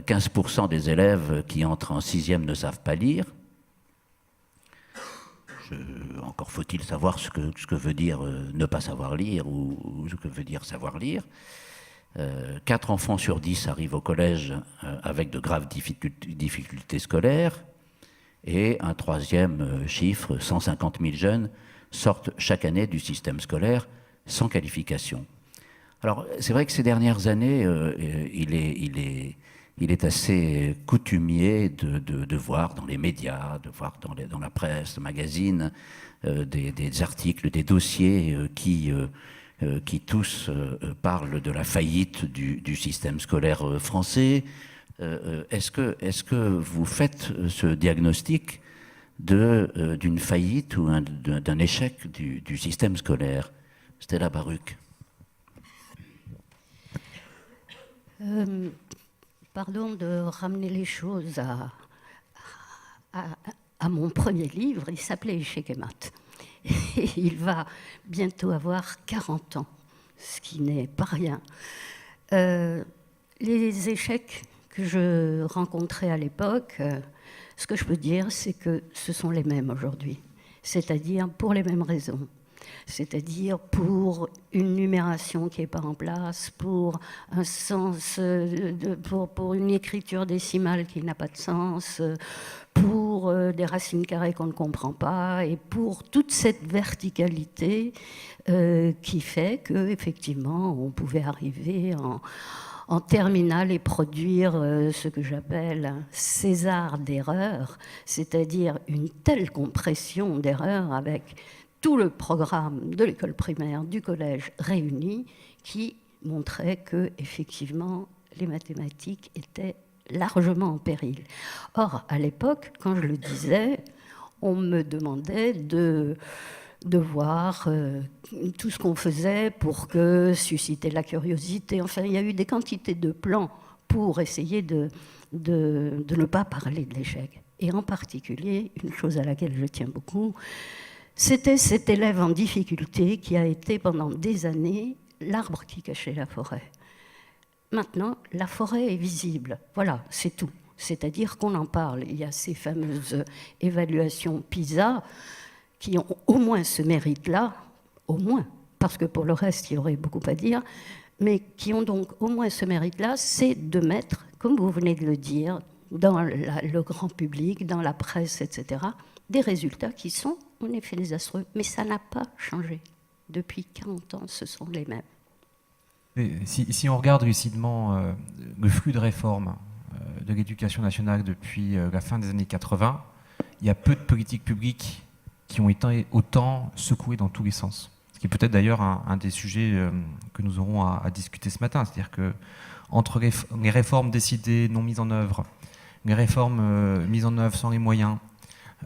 15% des élèves qui entrent en 6e ne savent pas lire. Encore faut-il savoir ce que veut dire ne pas savoir lire ou ce que veut dire savoir lire. 4 enfants sur 10 arrivent au collège avec de graves difficultés scolaires. Et un troisième chiffre, 150 000 jeunes sortent chaque année du système scolaire sans qualification. Alors, c'est vrai que ces dernières années, il est assez coutumier de voir dans les médias, de voir dans la presse, magazines, des articles, des dossiers qui tous parlent de la faillite du système scolaire français. Est-ce que vous faites ce diagnostic d'une faillite ou d'un échec du système scolaire? Stella Baruch. Pardon de ramener les choses à mon premier livre. Il s'appelait Échec et maths. Et il va bientôt avoir 40 ans, ce qui n'est pas rien. Les échecs que je rencontrais à l'époque, ce que je peux dire, c'est que ce sont les mêmes aujourd'hui. C'est-à-dire pour les mêmes raisons. C'est-à-dire pour une numération qui n'est pas en place, pour un sens, pour une écriture décimale qui n'a pas de sens, pour des racines carrées qu'on ne comprend pas, et pour toute cette verticalité qui fait qu'effectivement, on pouvait arriver en terminale et produire ce que j'appelle un César d'erreurs, c'est-à-dire une telle compression d'erreurs avec tout le programme de l'école primaire, du collège réuni, qui montrait que, effectivement, les mathématiques étaient largement en péril. Or, à l'époque, quand je le disais, on me demandait de voir tout ce qu'on faisait pour susciter la curiosité. Enfin, il y a eu des quantités de plans pour essayer de ne pas parler de l'échec. Et en particulier, une chose à laquelle je tiens beaucoup, c'était cet élève en difficulté qui a été pendant des années l'arbre qui cachait la forêt. Maintenant, la forêt est visible. Voilà, c'est tout. C'est-à-dire qu'on en parle. Il y a ces fameuses évaluations PISA qui ont au moins ce mérite-là, au moins, parce que pour le reste, il y aurait beaucoup à dire, mais qui ont donc au moins ce mérite-là, c'est de mettre, comme vous venez de le dire, dans le grand public, dans la presse, etc., des résultats qui sont en effet désastreux. Mais ça n'a pas changé. Depuis 40 ans, ce sont les mêmes. Si on regarde lucidement le flux de réformes de l'éducation nationale depuis la fin des années 80, il y a peu de politiques publiques qui ont été autant secouées dans tous les sens. Ce qui est peut-être d'ailleurs un des sujets que nous aurons à discuter ce matin. C'est-à-dire que entre les réformes décidées, non mises en œuvre, les réformes mises en œuvre sans les moyens,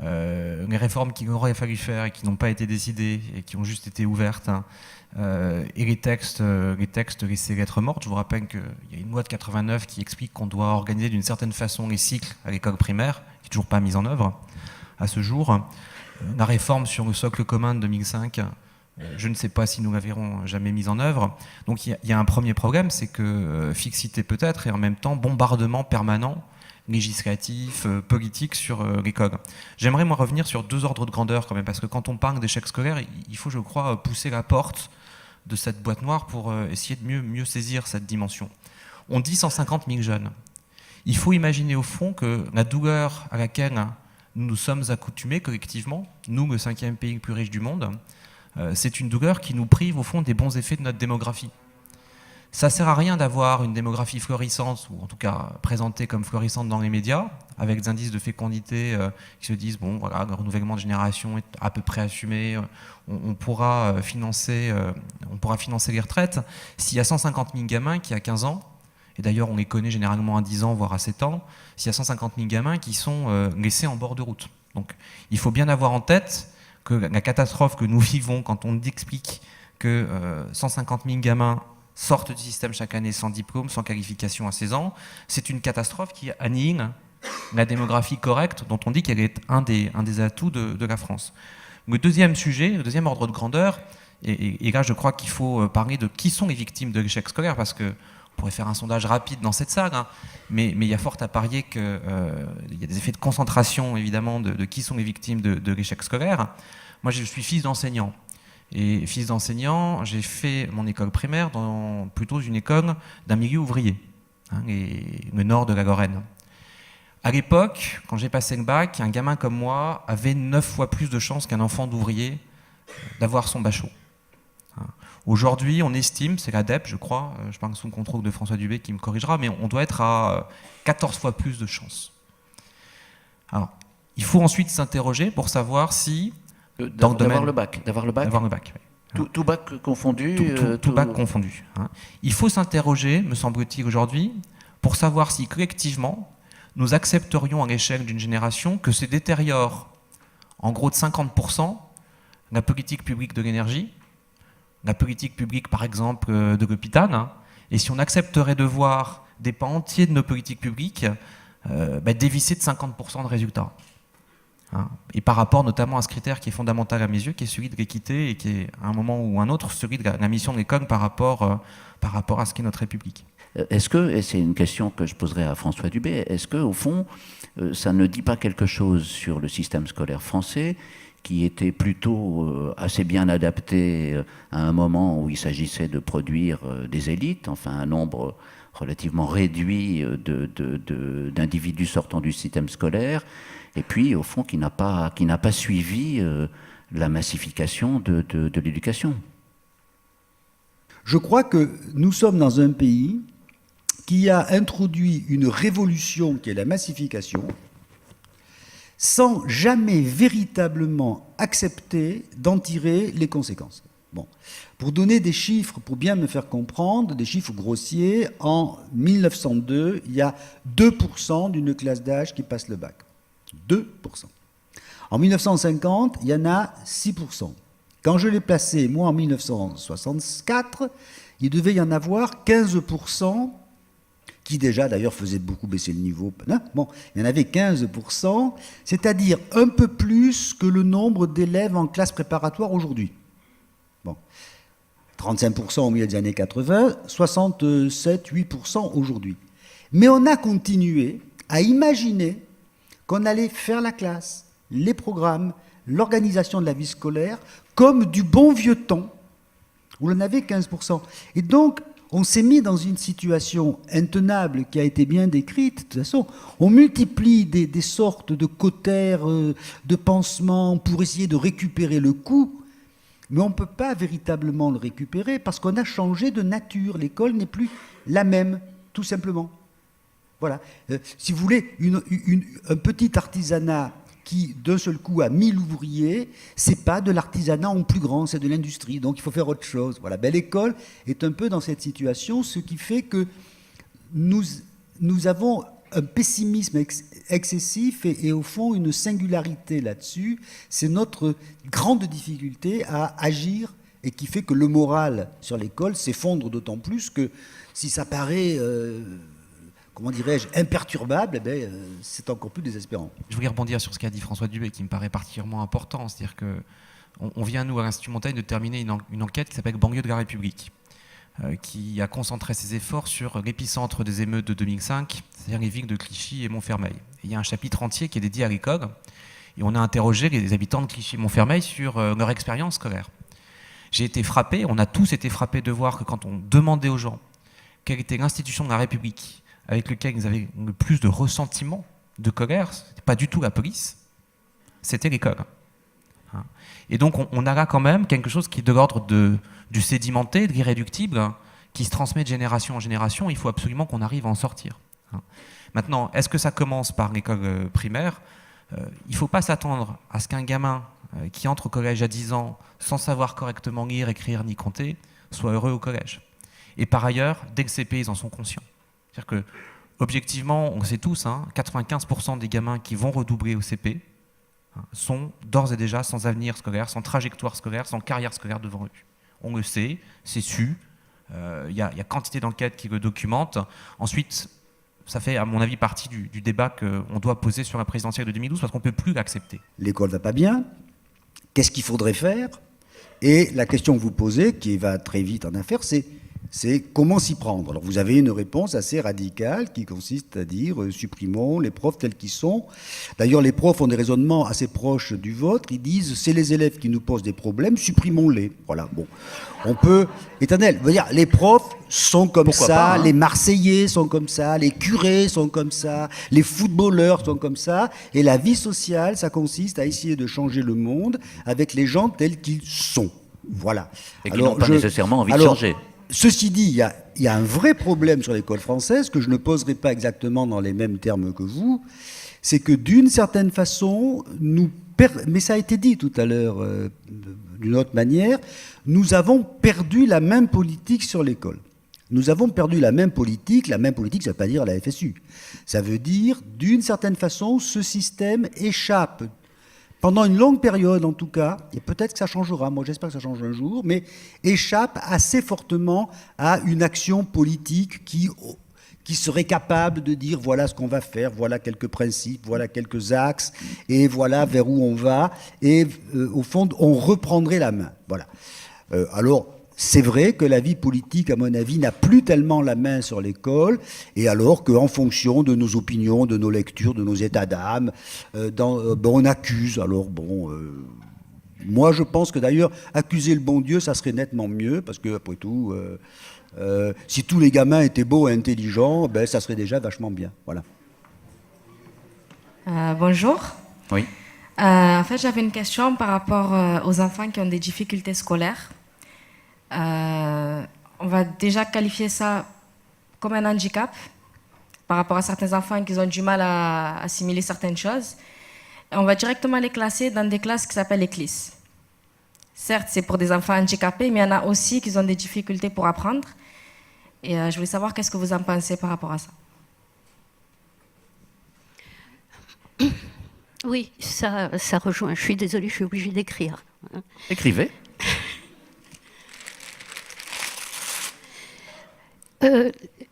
les réformes qu'il aurait fallu faire et qui n'ont pas été décidées et qui ont juste été ouvertes, et les textes laissés lettres mortes. Je vous rappelle qu'il y a une loi de 89 qui explique qu'on doit organiser d'une certaine façon les cycles à l'école primaire, qui n'est toujours pas mise en œuvre à ce jour. La réforme sur le socle commun de 2005, je ne sais pas si nous la verrons jamais mise en œuvre. Donc il y a un premier problème, c'est que fixité peut-être, et en même temps bombardement permanent législatif, politique sur l'école. J'aimerais moi revenir sur 2 ordres de grandeur quand même, parce que quand on parle d'échec scolaire, il faut, je crois, pousser la porte de cette boîte noire pour essayer de mieux saisir cette dimension. On dit 150 000 jeunes. Il faut imaginer au fond que la douleur à laquelle nous nous sommes accoutumés collectivement, nous, le 5e pays le plus riche du monde, c'est une douleur qui nous prive au fond des bons effets de notre démographie. Ça ne sert à rien d'avoir une démographie florissante, ou en tout cas présentée comme florissante dans les médias, avec des indices de fécondité qui se disent, bon voilà, le renouvellement de génération est à peu près assumé, on pourra financer les retraites. S'il y a 150 000 gamins qui, à 15 ans, et d'ailleurs on les connaît généralement à 10 ans, voire à 7 ans, s'il y a 150 000 gamins qui sont laissés en bord de route. Donc il faut bien avoir en tête que la catastrophe que nous vivons quand on explique que 150 000 gamins sortent du système chaque année sans diplôme, sans qualification à 16 ans, c'est une catastrophe qui annihile la démographie correcte dont on dit qu'elle est un des atouts de la France. Le deuxième sujet, le deuxième ordre de grandeur, et là je crois qu'il faut parler de qui sont les victimes de l'échec scolaire, parce que on pourrait faire un sondage rapide dans cette salle, hein, mais il y a fort à parier qu'il y a des effets de concentration, évidemment, de qui sont les victimes de l'échec scolaire. Moi, je suis fils d'enseignant. Et fils d'enseignant, j'ai fait mon école primaire dans plutôt une école d'un milieu ouvrier, hein, le nord de la Lorraine. À l'époque, quand j'ai passé le bac, un gamin comme moi avait 9 fois plus de chances qu'un enfant d'ouvrier d'avoir son bachot. Aujourd'hui, on estime, c'est l'ADEP, je crois, je parle sous le contrôle de François Dubé qui me corrigera, mais on doit être à 14 fois plus de chances. Alors, il faut ensuite s'interroger pour savoir si... D'avoir le bac. D'avoir le bac, oui. Tout bac confondu. Tout bac confondu. Hein. Il faut s'interroger, me semble-t-il aujourd'hui, pour savoir si collectivement, nous accepterions à l'échelle d'une génération que se détériore en gros de 50% la politique publique de l'énergie, la politique publique par exemple de l'hôpital, hein, et si on accepterait de voir des pans entiers de nos politiques publiques dévisser de 50% de résultats. Hein, et par rapport notamment à ce critère qui est fondamental à mes yeux, qui est celui de l'équité et qui est à un moment ou un autre celui de la mission de l'école par rapport à ce qu'est notre République. Est-ce que, et c'est une question que je poserai à François Dubé, est-ce que au fond, ça ne dit pas quelque chose sur le système scolaire français qui était plutôt assez bien adapté à un moment où il s'agissait de produire des élites, enfin un nombre relativement réduit d'individus sortant du système scolaire, et puis au fond qui n'a pas suivi la massification de l'éducation. Je crois que nous sommes dans un pays qui a introduit une révolution qui est la massification, sans jamais véritablement accepter d'en tirer les conséquences. Bon. Pour donner des chiffres, pour bien me faire comprendre, des chiffres grossiers, en 1902, il y a 2% d'une classe d'âge qui passe le bac. 2%. En 1950, il y en a 6%. Quand je l'ai placé, moi, en 1964, il devait y en avoir 15%, qui déjà, d'ailleurs, faisait beaucoup baisser le niveau. Bon, il y en avait 15%, c'est-à-dire un peu plus que le nombre d'élèves en classe préparatoire aujourd'hui. Bon. 35% au milieu des années 80, 67-8% aujourd'hui. Mais on a continué à imaginer qu'on allait faire la classe, les programmes, l'organisation de la vie scolaire, comme du bon vieux temps, où l'on avait 15%. Et donc, on s'est mis dans une situation intenable qui a été bien décrite. De toute façon, on multiplie des sortes de cautères, de pansements pour essayer de récupérer le coût, mais on ne peut pas véritablement le récupérer parce qu'on a changé de nature. L'école n'est plus la même, tout simplement. Voilà. Si vous voulez, un petit artisanat qui, d'un seul coup, a 1000 ouvriers, c'est pas de l'artisanat en plus grand, c'est de l'industrie. Donc, il faut faire autre chose. Voilà. Ben, l'école est un peu dans cette situation, ce qui fait que nous avons un pessimisme excessif et, au fond, une singularité là-dessus. C'est notre grande difficulté à agir et qui fait que le moral sur l'école s'effondre d'autant plus que si ça paraît... comment dirais-je, imperturbable, c'est encore plus désespérant. Je voulais rebondir sur ce qu'a dit François Dubé, qui me paraît particulièrement important. C'est-à-dire qu'on vient, nous, à l'Institut Montaigne, de terminer une enquête qui s'appelle Banlieue de la République, qui a concentré ses efforts sur l'épicentre des émeutes de 2005, c'est-à-dire les villes de Clichy et Montfermeil. Et il y a un chapitre entier qui est dédié à l'école, et on a interrogé les habitants de Clichy et Montfermeil sur leur expérience scolaire. J'ai été frappé, on a tous été frappés de voir que quand on demandait aux gens quelle était l'institution de la République avec lequel ils avaient le plus de ressentiment, de colère, ce n'était pas du tout la police, c'était l'école. Et donc on a là quand même quelque chose qui est de l'ordre du sédimenté, de l'irréductible, qui se transmet de génération en génération. Il faut absolument qu'on arrive à en sortir. Maintenant, est-ce que ça commence par l'école primaire ? Il ne faut pas s'attendre à ce qu'un gamin qui entre au collège à 10 ans sans savoir correctement lire, écrire ni compter soit heureux au collège. Et par ailleurs, dès le CP, ils en sont conscients. C'est-à-dire que, objectivement, on le sait tous, 95% des gamins qui vont redoubler au CP sont d'ores et déjà sans avenir scolaire, sans trajectoire scolaire, sans carrière scolaire devant eux. On le sait, c'est su, il y a quantité d'enquêtes qui le documentent. Ensuite, ça fait, à mon avis, partie du débat qu'on doit poser sur la présidentielle de 2012 parce qu'on ne peut plus l'accepter. L'école ne va pas bien. Qu'est-ce qu'il faudrait faire ? Et la question que vous posez, qui va très vite en affaire, c'est C'est comment s'y prendre. Alors vous avez une réponse assez radicale qui consiste à dire supprimons les profs tels qu'ils sont. D'ailleurs, les profs ont des raisonnements assez proches du vôtre. Ils disent c'est les élèves qui nous posent des problèmes, supprimons-les. Voilà. Bon, on peut éternel. Dire les profs sont comme Pourquoi ça, pas, hein. les Marseillais sont comme ça, les curés sont comme ça, les footballeurs sont comme ça. Et la vie sociale, ça consiste à essayer de changer le monde avec les gens tels qu'ils sont. Voilà. Et qui n'ont pas nécessairement envie de changer. Ceci dit, il y a un vrai problème sur l'école française que je ne poserai pas exactement dans les mêmes termes que vous. C'est que d'une certaine façon, mais ça a été dit tout à l'heure d'une autre manière, nous avons perdu la même politique sur l'école. Nous avons perdu la même politique. La même politique, ça ne veut pas dire la FSU. Ça veut dire, d'une certaine façon, ce système échappe pendant une longue période en tout cas, et peut-être que ça changera, moi j'espère que ça change un jour, mais échappe assez fortement à une action politique qui serait capable de dire voilà ce qu'on va faire, voilà quelques principes, voilà quelques axes, et voilà vers où on va, et au fond on reprendrait la main. Voilà. Alors, c'est vrai que la vie politique, à mon avis, n'a plus tellement la main sur l'école, et alors qu'en fonction de nos opinions, de nos lectures, de nos états d'âme, on accuse. Alors bon, moi je pense que d'ailleurs, accuser le bon Dieu, ça serait nettement mieux, parce que après tout, si tous les gamins étaient beaux et intelligents, ben, ça serait déjà vachement bien. Voilà. Bonjour. Oui. En fait, j'avais une question par rapport aux enfants qui ont des difficultés scolaires. On va déjà qualifier ça comme un handicap par rapport à certains enfants qui ont du mal à assimiler certaines choses. Et on va directement les classer dans des classes qui s'appellent les CLIS. Certes, c'est pour des enfants handicapés, mais il y en a aussi qui ont des difficultés pour apprendre. Et je voulais savoir qu'est-ce que vous en pensez par rapport à ça. Oui, ça rejoint. Je suis désolée, je suis obligée d'écrire. Écrivez.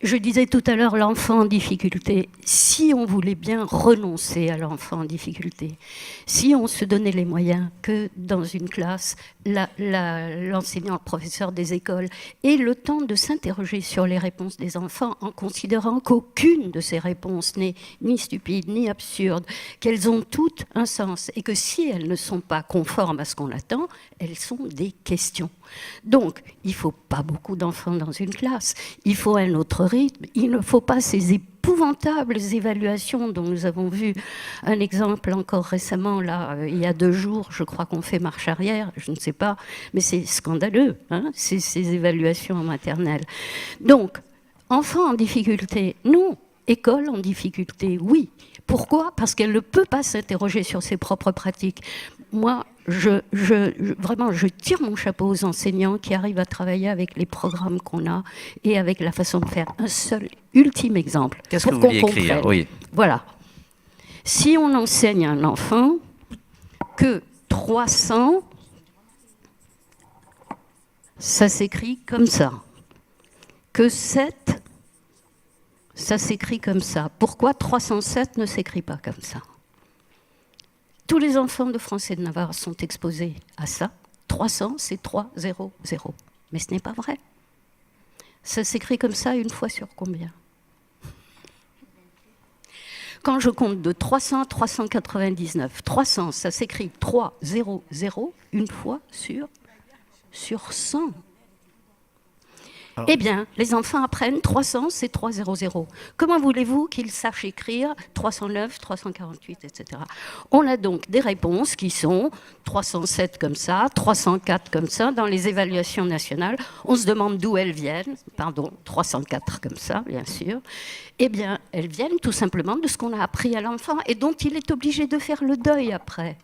Je disais tout à l'heure l'enfant en difficulté. Si on voulait bien renoncer à l'enfant en difficulté, si on se donnait les moyens que dans une classe, l'enseignant, le professeur des écoles ait le temps de s'interroger sur les réponses des enfants en considérant qu'aucune de ces réponses n'est ni stupide ni absurde, qu'elles ont toutes un sens et que si elles ne sont pas conformes à ce qu'on attend, elles sont des questions. Donc, il ne faut pas beaucoup d'enfants dans une classe, il faut un autre rythme, il ne faut pas ces épouvantables évaluations dont nous avons vu un exemple encore récemment, là, il y a 2 jours, je crois qu'on fait marche arrière, je ne sais pas, mais c'est scandaleux, hein, ces évaluations en maternelle. Donc, enfants en difficulté, non. École en difficulté, oui. Pourquoi ? Parce qu'elle ne peut pas s'interroger sur ses propres pratiques. Moi, vraiment, je tire mon chapeau aux enseignants qui arrivent à travailler avec les programmes qu'on a et avec la façon de faire. Un seul, ultime exemple. Qu'est-ce que vous vouliez écrire ? Oui. Voilà. Si on enseigne à un enfant que 300, ça s'écrit comme ça. Que 7, ça s'écrit comme ça. Pourquoi 307 ne s'écrit pas comme ça ? Tous les enfants de France et de Navarre sont exposés à ça. 300, c'est 300. Mais ce n'est pas vrai. Ça s'écrit comme ça une fois sur combien ? Quand je compte de 300 à 399, 300, ça s'écrit 300 une fois sur 100. Eh bien, les enfants apprennent 300, c'est 300. Comment voulez-vous qu'ils sachent écrire 309, 348, etc. On a donc des réponses qui sont 307 comme ça, 304 comme ça. Dans les évaluations nationales, on se demande d'où elles viennent. Pardon, 304 comme ça, bien sûr. Eh bien, elles viennent tout simplement de ce qu'on a appris à l'enfant et dont il est obligé de faire le deuil après.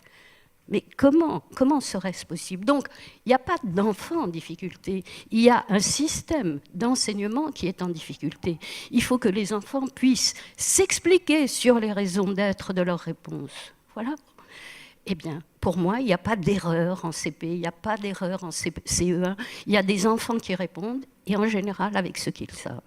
Mais comment serait-ce possible ? Donc, il n'y a pas d'enfant en difficulté, il y a un système d'enseignement qui est en difficulté. Il faut que les enfants puissent s'expliquer sur les raisons d'être de leurs réponses. Voilà. Eh bien, pour moi, il n'y a pas d'erreur en CP, il n'y a pas d'erreur en CE1. Il y a des enfants qui répondent, et en général avec ce qu'ils savent.